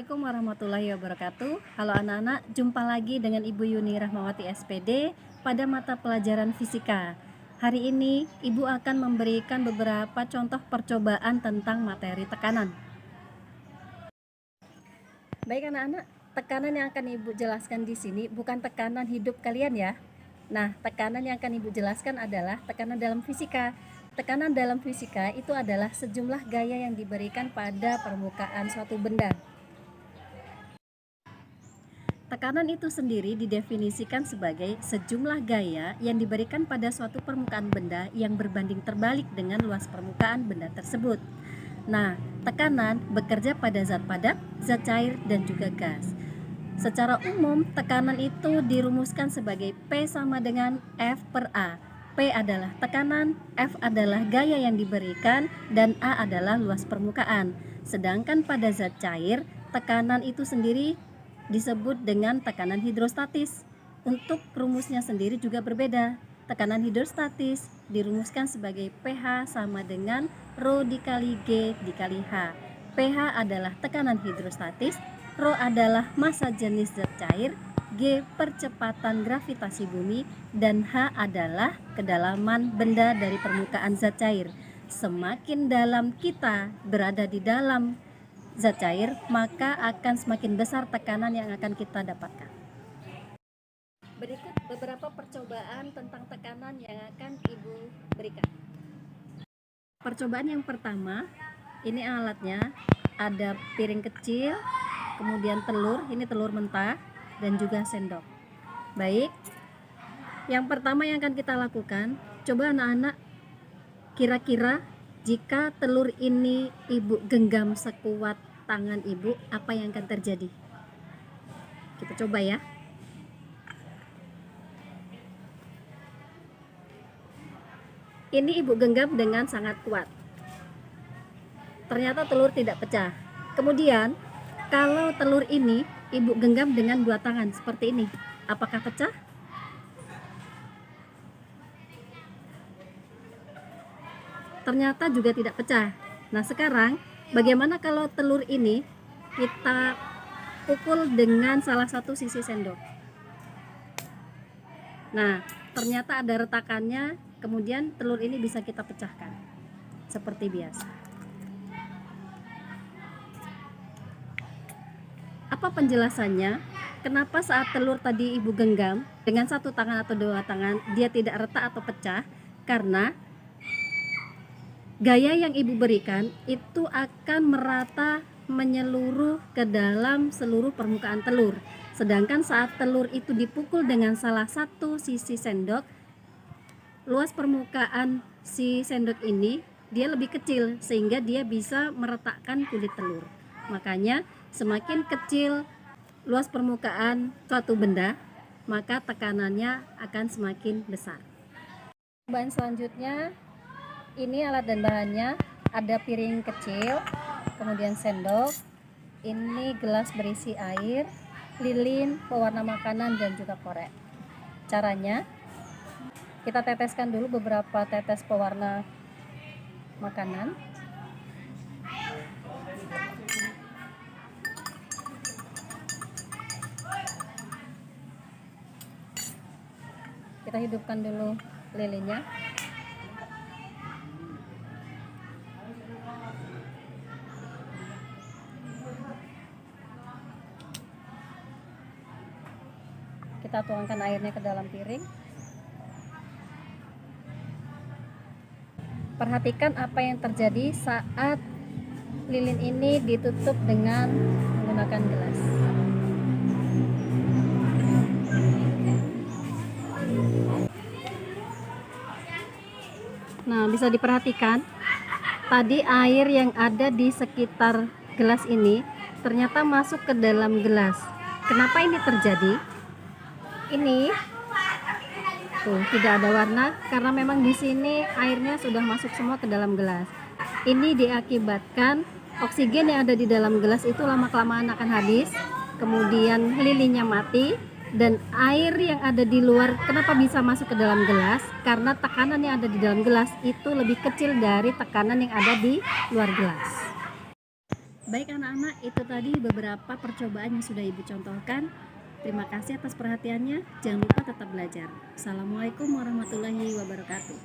Assalamualaikum warahmatullahi wabarakatuh. Halo anak-anak, jumpa lagi dengan Ibu Yuni Rahmawati SPD pada mata pelajaran fisika. Hari ini Ibu akan memberikan beberapa contoh percobaan tentang materi tekanan. Baik anak-anak, tekanan yang akan Ibu jelaskan di sini bukan tekanan hidup kalian ya. Nah, tekanan yang akan Ibu jelaskan adalah tekanan dalam fisika. Tekanan dalam fisika itu adalah sejumlah gaya yang diberikan pada permukaan suatu benda. Tekanan itu sendiri didefinisikan sebagai sejumlah gaya yang diberikan pada suatu permukaan benda yang berbanding terbalik dengan luas permukaan benda tersebut. Nah, tekanan bekerja pada zat padat, zat cair, dan juga gas. Secara umum, tekanan itu dirumuskan sebagai P sama dengan F per A. P adalah tekanan, F adalah gaya yang diberikan, dan A adalah luas permukaan. Sedangkan pada zat cair, tekanan itu sendiri disebut dengan tekanan hidrostatis. Untuk rumusnya sendiri juga berbeda. Tekanan hidrostatis dirumuskan sebagai pH sama dengan Rho dikali G dikali H. pH adalah tekanan hidrostatis, Rho adalah massa jenis zat cair, G percepatan gravitasi bumi, dan H adalah kedalaman benda dari permukaan zat cair. Semakin dalam kita berada di dalam zat cair, maka akan semakin besar tekanan yang akan kita dapatkan. Berikut beberapa percobaan tentang tekanan yang akan Ibu berikan. Percobaan yang pertama, ini alatnya, ada piring kecil, kemudian telur, ini telur mentah, dan juga sendok. Baik, yang pertama yang akan kita lakukan, coba anak-anak kira-kira jika telur ini Ibu genggam sekuat tangan Ibu, apa yang akan terjadi? Kita coba ya. Ini Ibu genggam dengan sangat kuat. Ternyata telur tidak pecah. Kemudian, kalau telur ini Ibu genggam dengan dua tangan seperti ini, apakah pecah? Ternyata juga tidak pecah. Nah, sekarang bagaimana kalau telur ini kita pukul dengan salah satu sisi sendok? Nah, ternyata ada retakannya, kemudian telur ini bisa kita pecahkan seperti biasa. Apa penjelasannya? Kenapa saat telur tadi Ibu genggam dengan satu tangan atau dua tangan dia tidak retak atau pecah? Karena gaya yang Ibu berikan itu akan merata menyeluruh ke dalam seluruh permukaan telur. Sedangkan saat telur itu dipukul dengan salah satu sisi sendok, luas permukaan si sendok ini dia lebih kecil sehingga dia bisa meretakkan kulit telur. Makanya semakin kecil luas permukaan suatu benda, maka tekanannya akan semakin besar. Bahan selanjutnya, ini alat dan bahannya, ada piring kecil, kemudian sendok, ini gelas berisi air, lilin, pewarna makanan, dan juga korek. Caranya, kita teteskan dulu beberapa tetes pewarna makanan. Kita hidupkan dulu lilinnya. Kita tuangkan airnya ke dalam piring. Perhatikan apa yang terjadi saat lilin ini ditutup dengan menggunakan gelas. Nah, bisa diperhatikan tadi air yang ada di sekitar gelas ini ternyata masuk ke dalam gelas. Kenapa ini terjadi? Ini tuh tidak ada warna karena memang di sini airnya sudah masuk semua ke dalam gelas. Ini diakibatkan oksigen yang ada di dalam gelas itu lama-kelamaan akan habis, kemudian lilinnya mati, dan air yang ada di luar kenapa bisa masuk ke dalam gelas? Karena tekanan yang ada di dalam gelas itu lebih kecil dari tekanan yang ada di luar gelas. Baik anak-anak, itu tadi beberapa percobaan yang sudah Ibu contohkan. Terima kasih atas perhatiannya. Jangan lupa tetap belajar. Assalamualaikum warahmatullahi wabarakatuh.